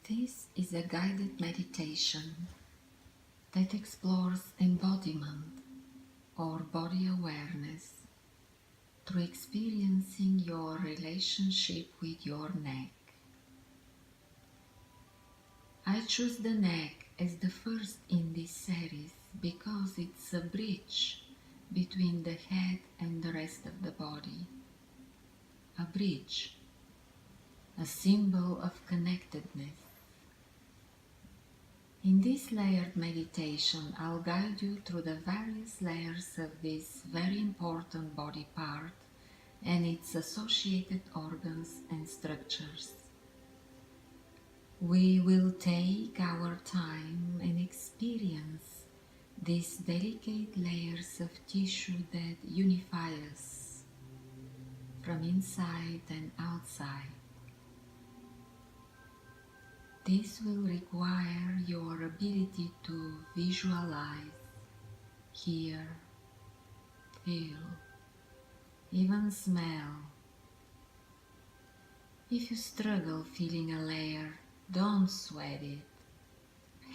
This is a guided meditation that explores embodiment or body awareness through experiencing your relationship with your neck. I choose the neck as the first in this series because it's a bridge between the head and the rest of the body. A bridge, a symbol of connectedness. In this layered meditation, I'll guide you through the various layers of this very important body part and its associated organs and structures. We will take our time and experience these delicate layers of tissue that unify us from inside and outside. This will require your ability to visualize, hear, feel, even smell. If you struggle feeling a layer, don't sweat it.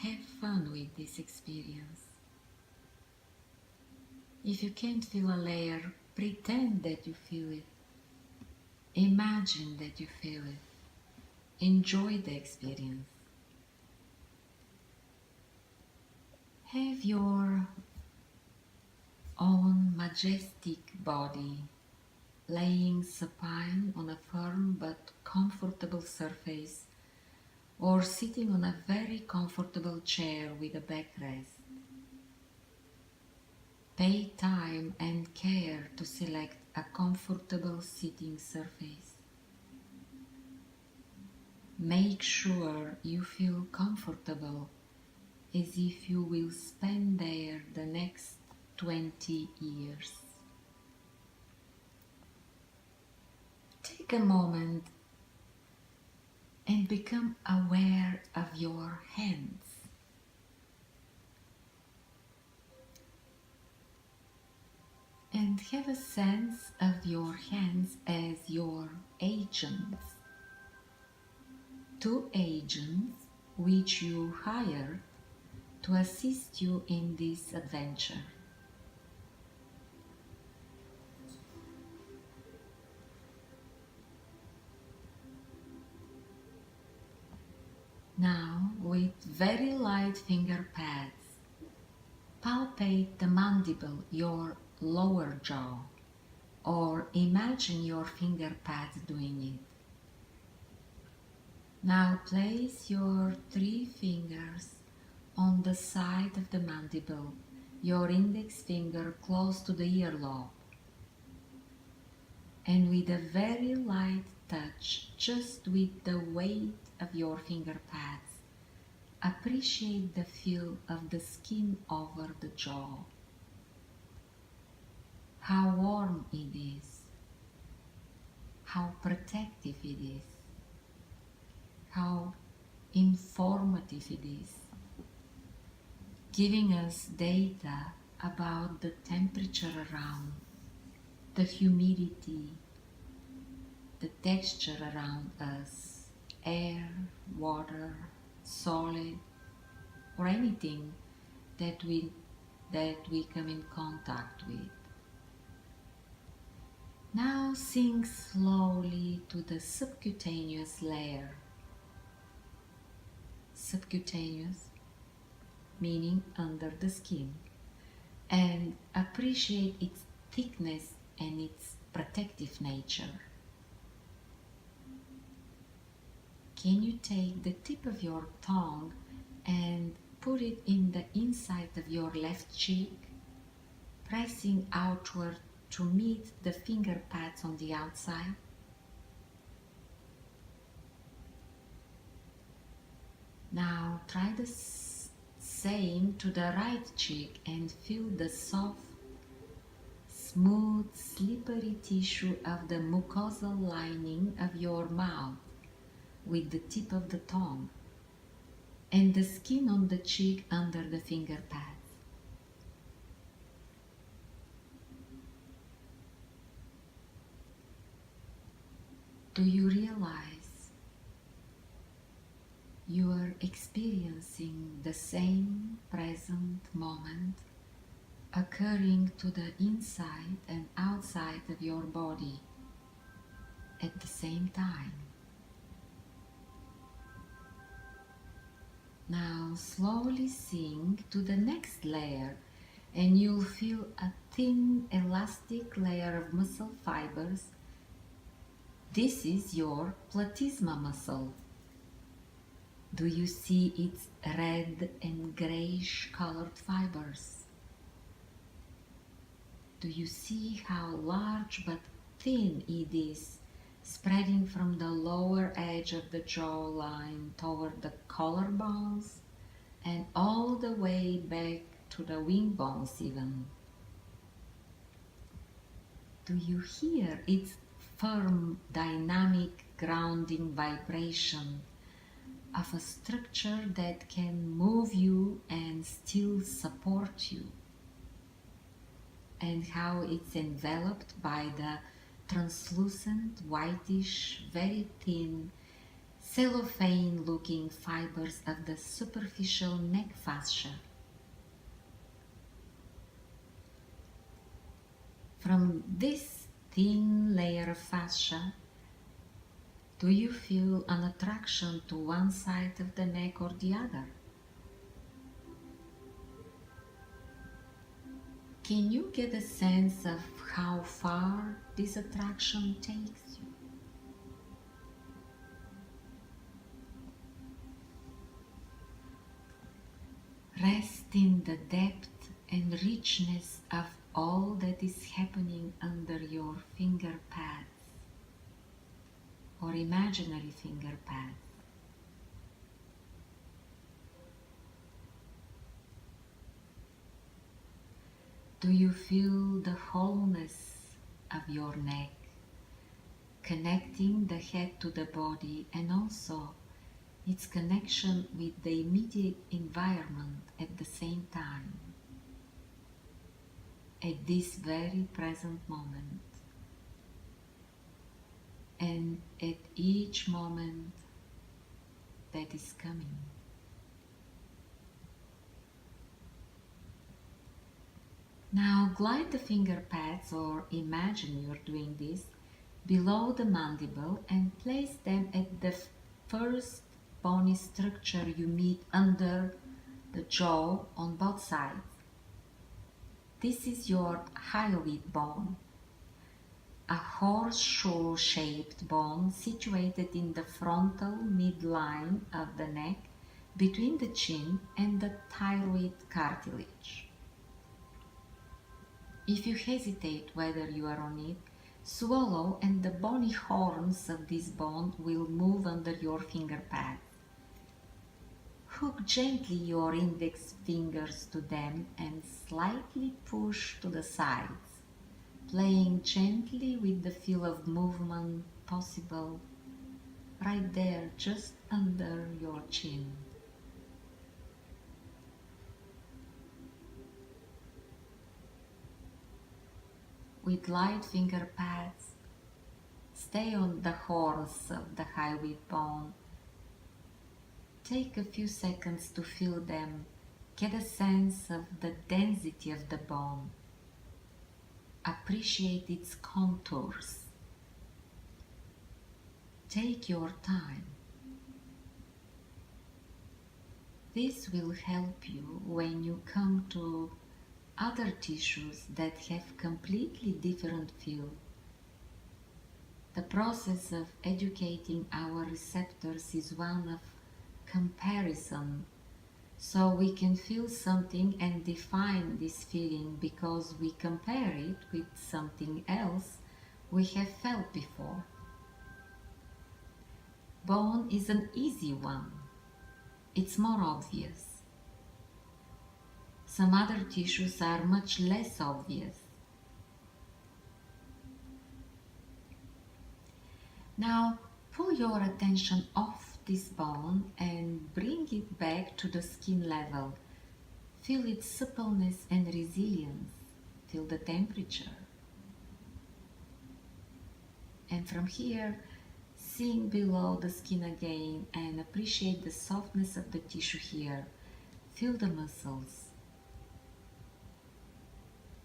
Have fun with this experience. If you can't feel a layer, pretend that you feel it. Imagine that you feel it. Enjoy the experience. Have your own majestic body laying supine on a firm but comfortable surface or sitting on a very comfortable chair with a backrest. Pay time and care to select a comfortable sitting surface. Make sure you feel comfortable as if you will spend there the next 20 years. Take a moment and become aware of your hands. And have a sense of your hands as your agents. Two agents which you hired to assist you in this adventure. Now, with very light finger pads, palpate the mandible, your lower jaw, or imagine your finger pads doing it. Now place your 3 fingers on the side of the mandible, your index finger close to the earlobe, and with a very light touch, just with the weight of your finger pads, appreciate the feel of the skin over the jaw. How warm it is, how protective it is, how informative it is, giving us data about the temperature around, the humidity, the texture around us, air, water, solid, or anything that we come in contact with. Now sink slowly to the subcutaneous layer. Subcutaneous meaning under the skin, and appreciate its thickness and its protective nature. Can you take the tip of your tongue and put it in the inside of your left cheek, pressing outward to meet the finger pads on the outside? Now try the same to the right cheek and feel the soft, smooth, slippery tissue of the mucosal lining of your mouth with the tip of the tongue and the skin on the cheek under the finger pads. Do you realize You are experiencing the same present moment occurring to the inside and outside of your body at the same time. Now slowly sink to the next layer and you'll feel a thin elastic layer of muscle fibers. This is your platysma muscle. Do you see its red and grayish colored fibers? Do you see how large but thin it is, spreading from the lower edge of the jawline toward the collarbones and all the way back to the wing bones even? Do you hear its firm, dynamic, grounding vibration of a structure that can move you and still support you? And how it's enveloped by the translucent, whitish, very thin, cellophane-looking fibers of the superficial neck fascia. From this thin layer of fascia, do you feel an attraction to one side of the neck or the other? Can you get a sense of how far this attraction takes you? Rest in the depth and richness of all that is happening under your finger pads or imaginary finger pads. Do you feel the wholeness of your neck, connecting the head to the body and also its connection with the immediate environment at the same time, at this very present moment, and at each moment that is coming? Now glide the finger pads, or imagine you're doing this, below the mandible and place them at the first bony structure you meet under the jaw on both sides. This is your hyoid bone, a horseshoe-shaped bone situated in the frontal midline of the neck between the chin and the thyroid cartilage. If you hesitate whether you are on it, swallow and the bony horns of this bone will move under your finger pads. Hook gently your index fingers to them and slightly push to the sides, playing gently with the feel of movement possible right there just under your chin. With light finger pads, stay on the horns of the hyoid bone. Take a few seconds to feel them, get a sense of the density of the bone. Appreciate its contours. Take your time. This will help you when you come to other tissues that have completely different feel. The process of educating our receptors is one of comparison, so we can feel something and define this feeling because we compare it with something else we have felt before. Bone is an easy one. It's more obvious. Some other tissues are much less obvious. Now pull your attention off this bone and bring it back to the skin level. Feel its suppleness and resilience. Feel the temperature. And from here, sink below the skin again and appreciate the softness of the tissue here. Feel the muscles.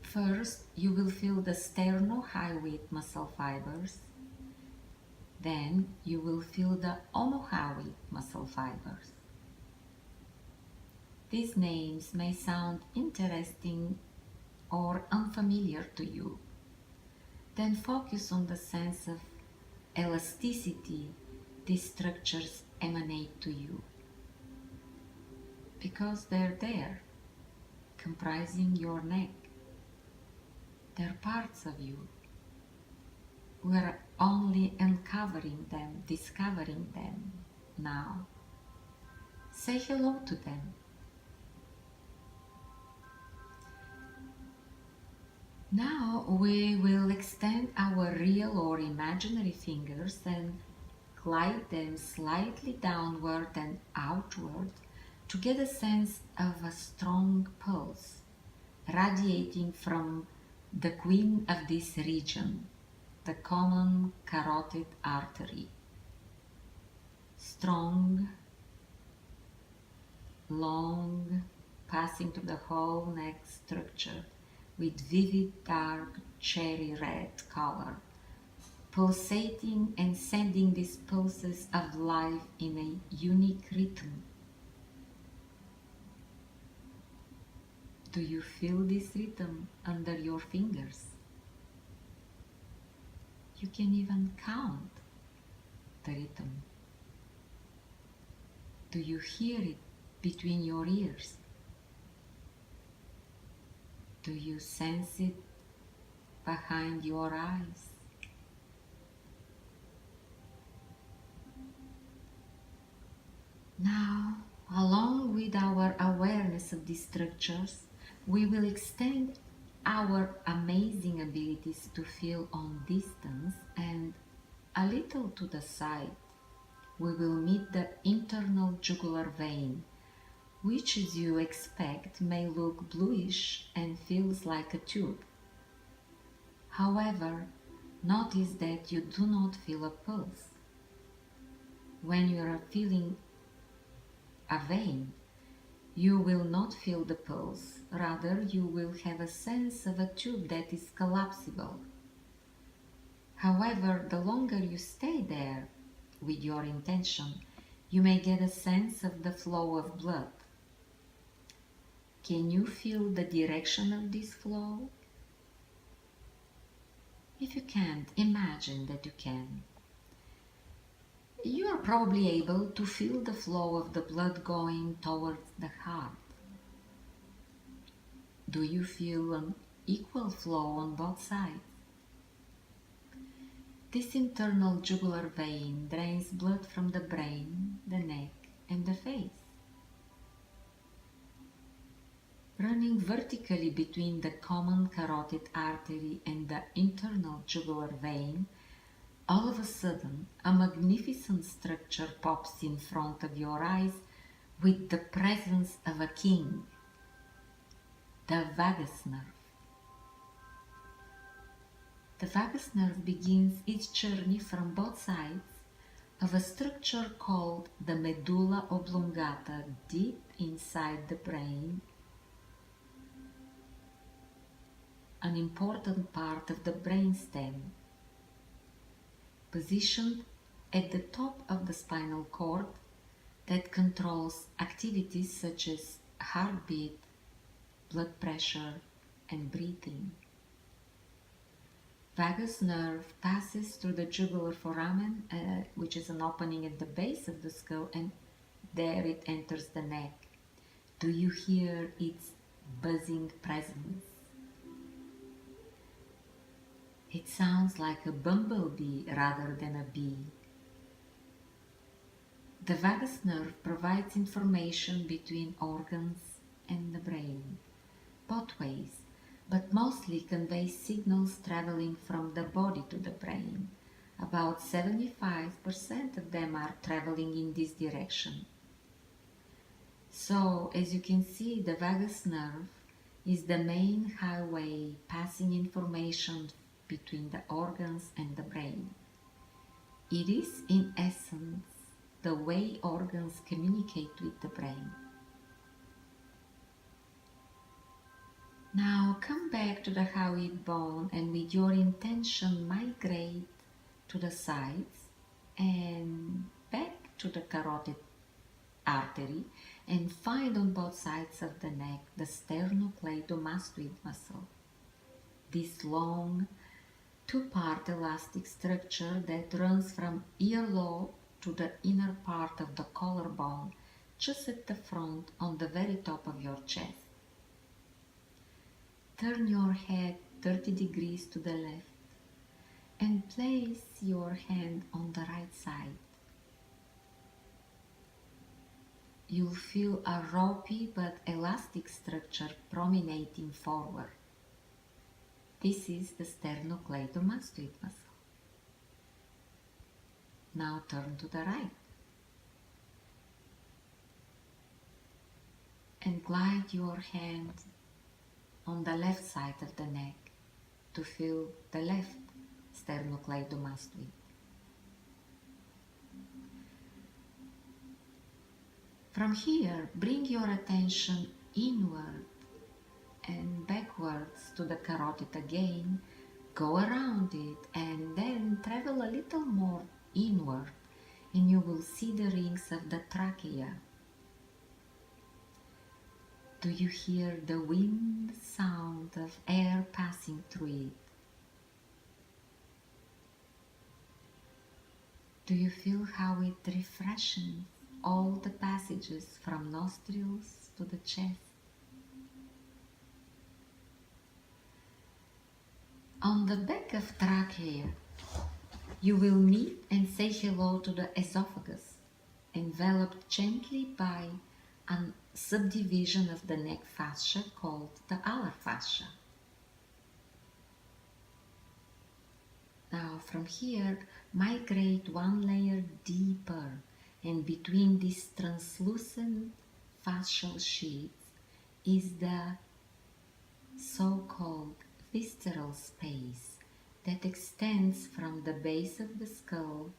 First, you will feel the sterno-hyoid muscle fibers. Then you will feel the omohyoid muscle fibers. These names may sound interesting or unfamiliar to you. Then focus on the sense of elasticity these structures emanate to you, because they're there, comprising your neck. They're parts of you. We're only uncovering them, discovering them now. Say hello to them. Now we will extend our real or imaginary fingers and glide them slightly downward and outward to get a sense of a strong pulse radiating from the queen of this region, the common carotid artery. Strong, long, passing through the whole neck structure with vivid dark cherry red color, pulsating and sending these pulses of life in a unique rhythm. Do you feel this rhythm under your fingers? You can even count the rhythm. Do you hear it between your ears? Do you sense it behind your eyes? Now, along with our awareness of these structures, we will extend our amazing abilities to feel on distance and a little to the side. We will meet the internal jugular vein, which, as you expect, may look bluish and feels like a tube. However, notice that you do not feel a pulse. When you are feeling a vein, you will not feel the pulse. Rather, you will have a sense of a tube that is collapsible. However, the longer you stay there with your intention, you may get a sense of the flow of blood. Can you feel the direction of this flow? If you can't, imagine that you can. You are probably able to feel the flow of the blood going towards the heart. Do you feel an equal flow on both sides? This internal jugular vein drains blood from the brain, the neck, and the face. Running vertically between the common carotid artery and the internal jugular vein, all of a sudden a magnificent structure pops in front of your eyes with the presence of a king, the vagus nerve. The vagus nerve begins its journey from both sides of a structure called the medulla oblongata deep inside the brain, an important part of the brainstem, positioned at the top of the spinal cord that controls activities such as heartbeat, blood pressure, and breathing. Vagus nerve passes through the jugular foramen, which is an opening at the base of the skull, and there it enters the neck. Do you hear its buzzing presence? It sounds like a bumblebee rather than a bee. The vagus nerve provides information between organs and the brain, both ways, but mostly conveys signals traveling from the body to the brain. About 75% of them are traveling in this direction. So, as you can see, the vagus nerve is the main highway passing information between the organs and the brain. It is, in essence, the way organs communicate with the brain. Now come back to the hyoid bone and with your intention migrate to the sides and back to the carotid artery and find on both sides of the neck the sternocleidomastoid muscle. This long two-part elastic structure that runs from earlobe to the inner part of the collarbone, just at the front on the very top of your chest. Turn your head 30 degrees to the left and place your hand on the right side. You'll feel a ropey but elastic structure prominating forward. This is the sternocleidomastoid muscle. Now turn to the right and glide your hand on the left side of the neck to feel the left sternocleidomastoid. From here, bring your attention inward and backwards to the carotid again, go around it and then travel a little more inward and you will see the rings of the trachea. Do you hear the wind sound of air passing through it? Do you feel how it refreshes all the passages from nostrils to the chest? On the back of trachea, you will meet and say hello to the esophagus, enveloped gently by a subdivision of the neck fascia called the alar fascia. Now from here, migrate one layer deeper, and between these translucent fascial sheets is the so-called visceral space that extends from the base of the skull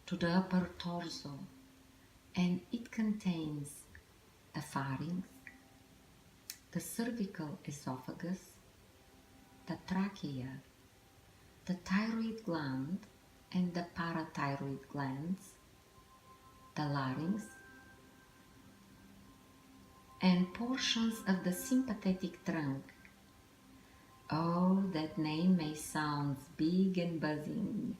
to the upper torso, and it contains the pharynx, the cervical esophagus, the trachea, the thyroid gland and the parathyroid glands, the larynx, and portions of the sympathetic trunk. Oh, that name may sound big and buzzing,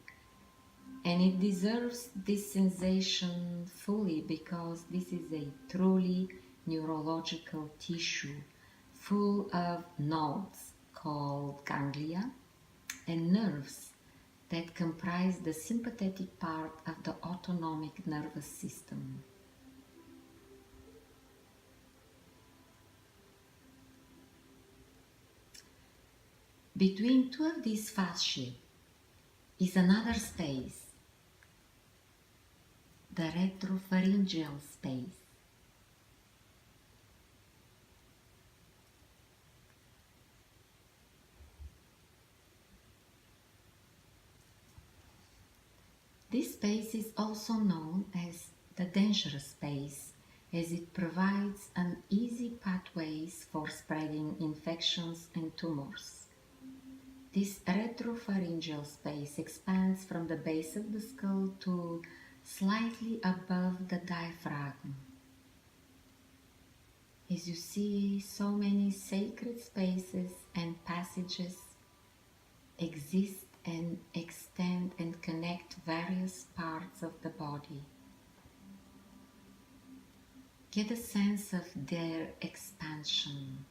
and it deserves this sensation fully because this is a truly neurological tissue full of nodes called ganglia and nerves that comprise the sympathetic part of the autonomic nervous system. Between two of these fasciae is another space, the retropharyngeal space. This space is also known as the dangerous space, as it provides an easy pathways for spreading infections and tumors. This retropharyngeal space expands from the base of the skull to slightly above the diaphragm. As you see, so many sacred spaces and passages exist and extend and connect various parts of the body. Get a sense of their expansion.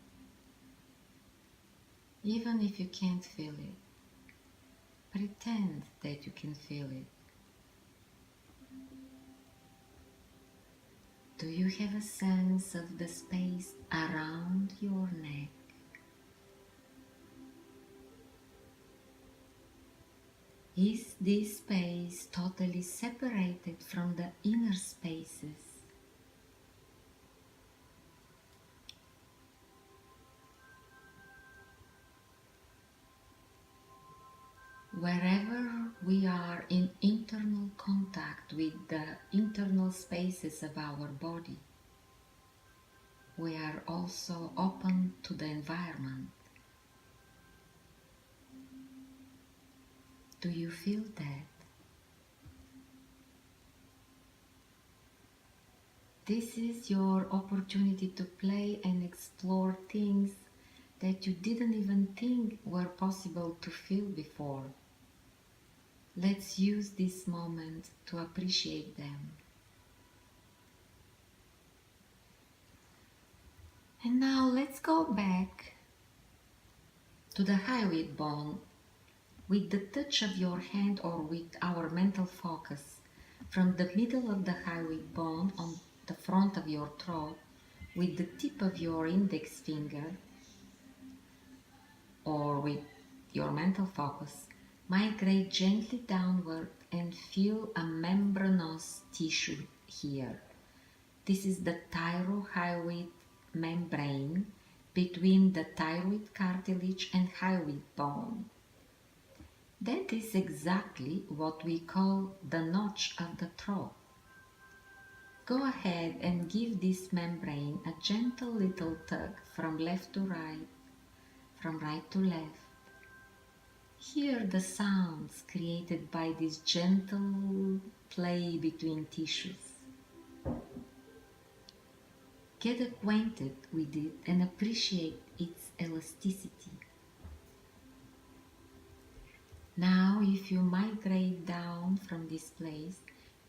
Even if you can't feel it, pretend that you can feel it. Do you have a sense of the space around your neck? Is this space totally separated from the inner spaces? Wherever we are in internal with the internal spaces of our body. We are also open to the environment. Do you feel that? This is your opportunity to play and explore things that you didn't even think were possible to feel before. Let's use this moment to appreciate them. And now let's go back to the hyoid bone with the touch of your hand or with our mental focus from the middle of the hyoid bone on the front of your throat with the tip of your index finger or with your mental focus. Migrate gently downward and feel a membranous tissue here. This is the thyrohyoid membrane between the thyroid cartilage and hyoid bone. That is exactly what we call the notch of the throat. Go ahead and give this membrane a gentle little tug from left to right, from right to left. Hear the sounds created by this gentle play between tissues. Get acquainted with it and appreciate its elasticity. Now, if you migrate down from this place,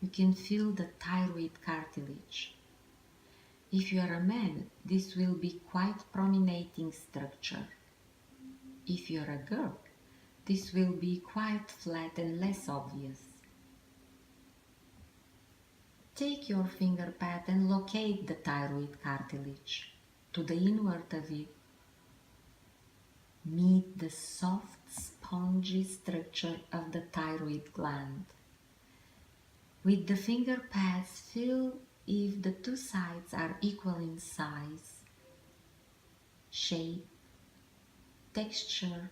you can feel the thyroid cartilage. If you are a man, this will be quite prominating structure. If you are a girl, this will be quite flat and less obvious. Take your finger pad and locate the thyroid cartilage. To the inward of it, meet the soft, spongy structure of the thyroid gland. With the finger pads, feel if the two sides are equal in size, shape, texture,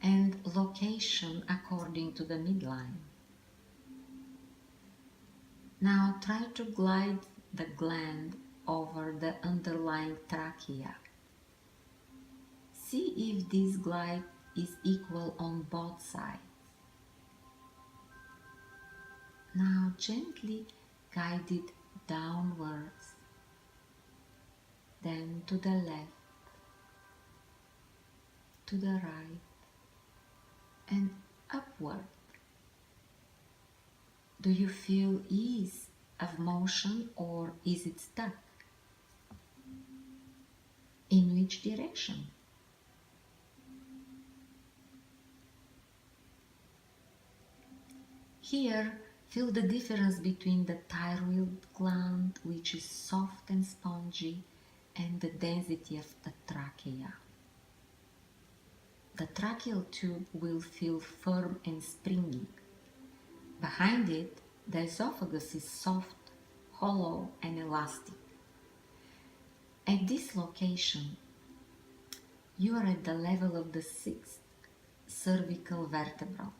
and location according to the midline. Now try to glide the gland over the underlying trachea. See if this glide is equal on both sides. Now gently guide it downwards, then to the left, to the right, and upward. Do you feel ease of motion or is it stuck? In which direction? Here, feel the difference between the thyroid gland, which is soft and spongy, and the density of the trachea. The tracheal tube will feel firm and springy. Behind it, the esophagus is soft, hollow, and elastic. At this location, you are at the level of the sixth cervical vertebra.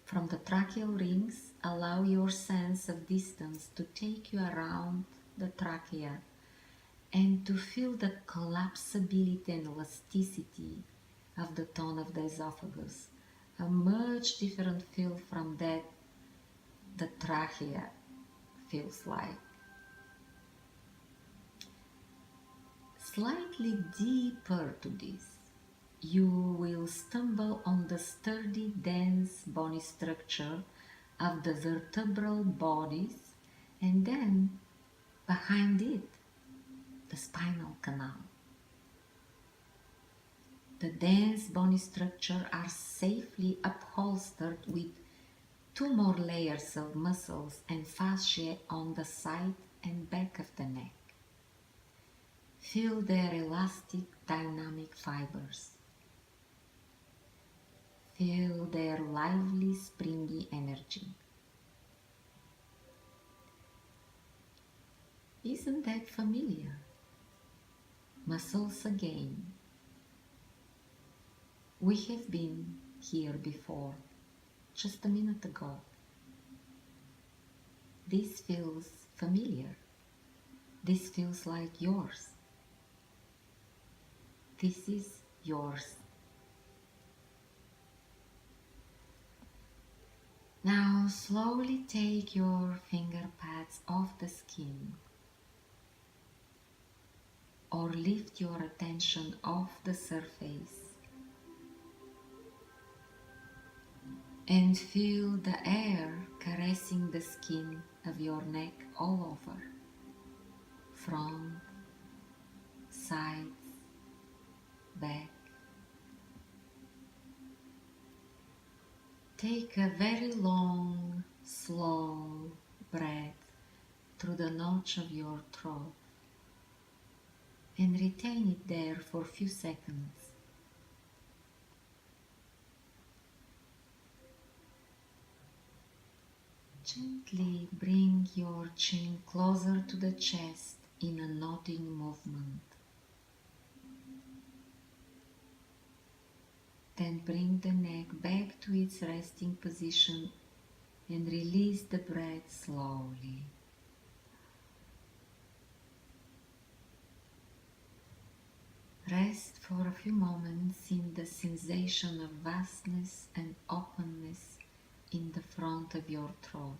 From the tracheal rings, allow your sense of distance to take you around the trachea and to feel the collapsibility and elasticity of the tone of the esophagus. A much different feel from that the trachea feels like. Slightly deeper to this, you will stumble on the sturdy, dense bony structure of the vertebral bodies, and then behind it, the spinal canal. The dense bony structure are safely upholstered with two more layers of muscles and fascia on the side and back of the neck. Feel their elastic, dynamic fibers. Feel their lively, springy energy. Isn't that familiar? Muscles again. We have been here before, just a minute ago. this feels familiar. This feels like yours. This is yours. Now slowly take your finger pads off the skin or lift your attention off the surface and feel the air caressing the skin of your neck all over, front, sides, back. Take a very long, slow breath through the notch of your throat and retain it there for a few seconds. Gently bring your chin closer to the chest in a nodding movement. Then bring the neck back to its resting position and release the breath slowly. Rest for a few moments in the sensation of vastness and openness in the front of your throat.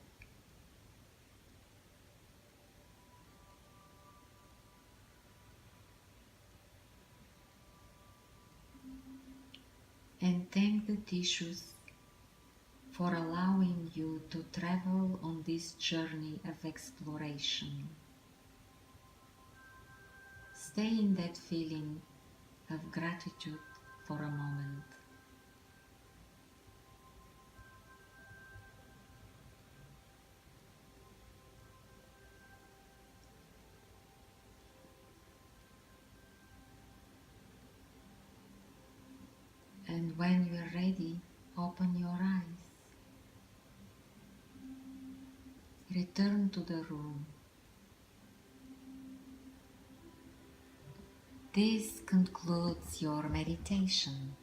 And thank the tissues for allowing you to travel on this journey of exploration. Stay in that feeling of gratitude for a moment. And when you are ready, open your eyes. Return to the room. This concludes your meditation.